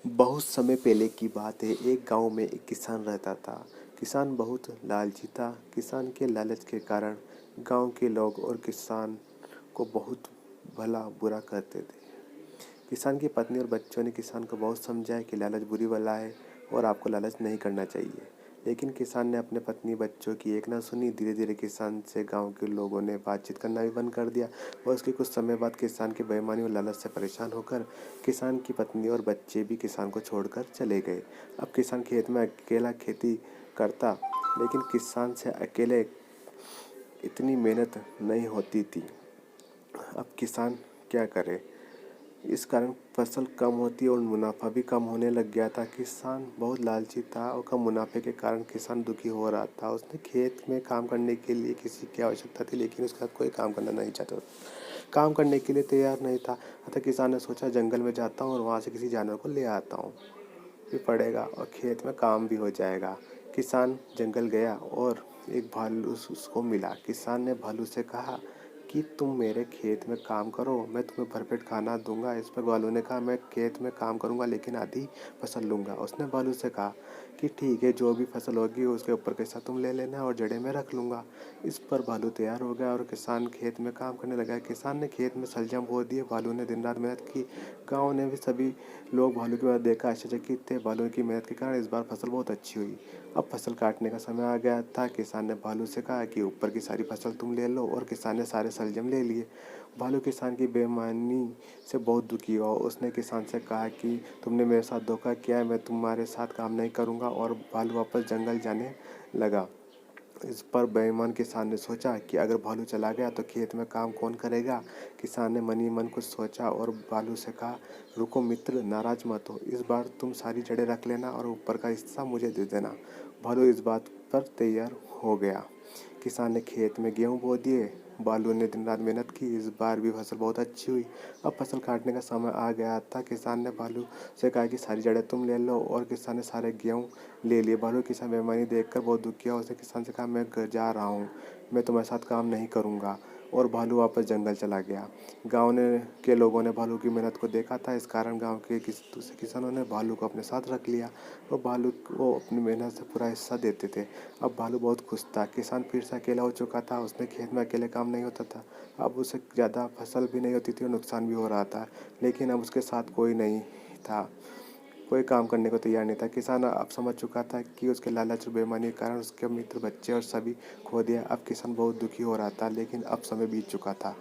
बहुत समय पहले की बात है। एक गांव में एक किसान रहता था। किसान बहुत लालची था। किसान के लालच के कारण गांव के लोग और किसान को बहुत भला बुरा कहते थे। किसान की पत्नी और बच्चों ने किसान को बहुत समझाया कि लालच बुरी बला है और आपको लालच नहीं करना चाहिए। लेकिन किसान ने अपने पत्नी बच्चों की एक ना सुनी। धीरे धीरे किसान से गांव के लोगों ने बातचीत करना भी बंद कर दिया और उसके कुछ समय बाद किसान की बेईमानी और लालच से परेशान होकर किसान की पत्नी और बच्चे भी किसान को छोड़कर चले गए। अब किसान खेत में अकेला खेती करता, लेकिन किसान से अकेले इतनी मेहनत नहीं होती थी। अब किसान क्या करे? इस कारण फसल कम होती और मुनाफा भी कम होने लग गया था। किसान बहुत लालची था और कम मुनाफे के कारण किसान दुखी हो रहा था। उसने खेत में काम करने के लिए किसी की आवश्यकता थी, लेकिन उसका कोई काम करना नहीं चाहता, काम करने के लिए तैयार नहीं था। अतः किसान ने सोचा जंगल में जाता हूँ और वहाँ से किसी जानवर को ले आता हूँ, भी पड़ेगा और खेत में काम भी हो जाएगा। किसान जंगल गया और एक भालू उसको मिला। किसान ने भालू से कहा कि तुम मेरे खेत में काम करो, मैं तुम्हें भरपेट खाना दूंगा। इस पर भालू ने कहा मैं खेत में काम करूंगा लेकिन आधी फसल लूंगा। उसने भालू से कहा कि ठीक है, जो भी फसल होगी उसके ऊपर का हिस्सा तुम ले लेना और जड़ें मैं रख लूंगा। इस पर भालू तैयार हो गया और किसान खेत में काम करने लगा। किसान ने खेत में शलजम बो दिए। भालू ने दिन रात मेहनत की। गाँव ने भी सभी लोग भालू की बात देखकर आश्चर्यचकित थे। भालू की मेहनत के कारण इस बार फसल बहुत अच्छी हुई। अब फसल काटने का समय आ गया था। किसान ने भालू से कहा कि ऊपर की सारी फसल तुम ले लो और किसान ने सारे शलजम ले लिए। भालू किसान की बेईमानी से बहुत दुखी हुआ। उसने किसान से कहा कि तुमने मेरे साथ धोखा किया है, मैं तुम्हारे साथ काम नहीं करूंगा, और भालू वापस जंगल जाने लगा। इस पर बेईमान किसान ने सोचा कि अगर भालू चला गया तो खेत में काम कौन करेगा। किसान ने मन ही मन कुछ सोचा और भालू से कहा रुको मित्र, नाराज मत हो, इस बार तुम सारी जड़ें रख लेना और ऊपर का हिस्सा मुझे दे देना। भालू इस बात पर तैयार हो गया। किसान ने खेत में गेहूं बो दिए। भालू ने दिन रात मेहनत की। इस बार भी फसल बहुत अच्छी हुई। अब फसल काटने का समय आ गया था। किसान ने भालू से कहा कि सारी जड़ें तुम ले लो और किसान ने सारे गेहूं ले लिए। भालू किसान बेईमानी देखकर बहुत दुखी हुआ। उसने किसान से कहा मैं घर जा रहा हूँ, मैं तुम्हारे साथ काम नहीं करूँगा, और भालू वापस जंगल चला गया। गांव ने के लोगों ने भालू की मेहनत को देखा था। इस कारण गांव के दूसरे किसानों ने भालू को अपने साथ रख लिया और भालू को अपनी मेहनत से पूरा हिस्सा देते थे। अब भालू बहुत खुश था। किसान फिर से अकेला हो चुका था। उसने खेत में अकेले काम नहीं होता था। अब उसे ज़्यादा फसल भी नहीं होती थी और नुकसान भी हो रहा था। लेकिन अब उसके साथ कोई नहीं था, कोई काम करने को तैयार नहीं था। किसान अब समझ चुका था कि उसके लालच और बेईमानी के कारण उसके मित्र, बच्चे और सभी खो दिया। अब किसान बहुत दुखी हो रहा था, लेकिन अब समय बीत चुका था।